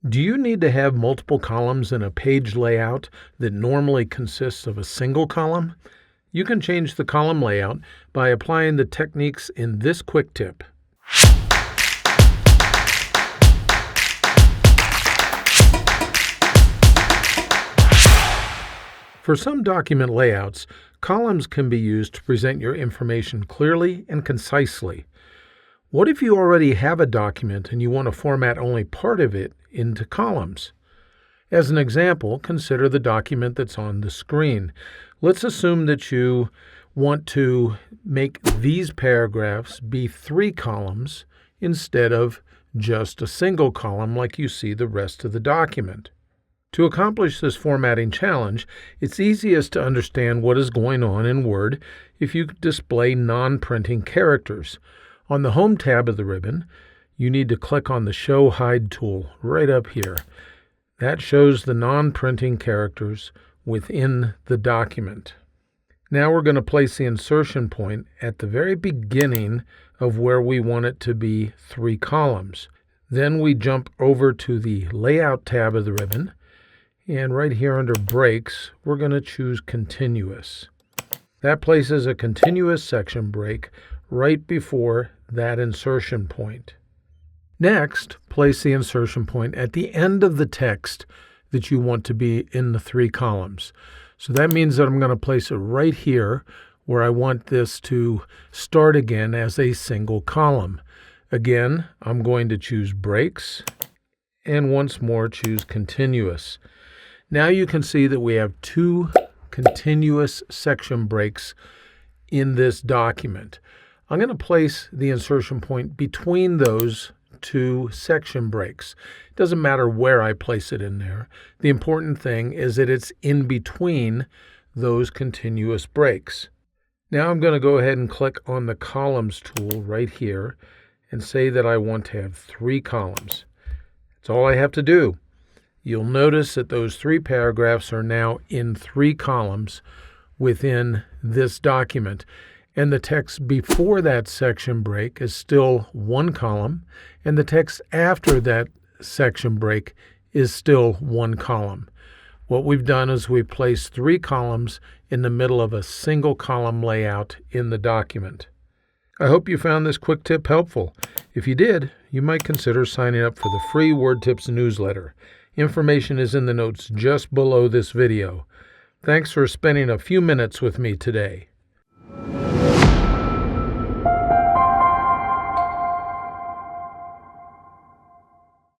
Do you need to have multiple columns in a page layout that normally consists of a single column? You can change the column layout by applying the techniques in this quick tip. For some document layouts, columns can be used to present your information clearly and concisely. What if you already have a document and you want to format only part of it into columns? As an example, consider the document that's on the screen. Let's assume that you want to make these paragraphs be 3 columns instead of just a single column like you see the rest of the document. To accomplish this formatting challenge, it's easiest to understand what is going on in Word if you display non-printing characters. On the Home tab of the ribbon, you need to click on the Show Hide tool right up here. That shows the non-printing characters within the document. Now we're going to place the insertion point at the very beginning of where we want it to be 3 columns. Then we jump over to the Layout tab of the ribbon, and right here under Breaks, we're going to choose Continuous. That places a continuous section break right before that insertion point. Next, place the insertion point at the end of the text that you want to be in the 3 columns. So that means that I'm going to place it right here where I want this to start again as a single column. Again, I'm going to choose Breaks and once more choose Continuous. Now you can see that we have 2 continuous section breaks in this document. I'm going to place the insertion point between those 2 section breaks. It doesn't matter where I place it in there. The important thing is that it's in between those continuous breaks. Now I'm going to go ahead and click on the Columns tool right here and say that I want to have 3 columns. That's all I have to do. You'll notice that those 3 paragraphs are now in 3 columns within this document. And the text before that section break is still 1 column, and the text after that section break is still 1 column. What we've done is we've placed 3 columns in the middle of a single column layout in the document. I hope you found this quick tip helpful. If you did, you might consider signing up for the free Word Tips newsletter. Information is in the notes just below this video. Thanks for spending a few minutes with me today.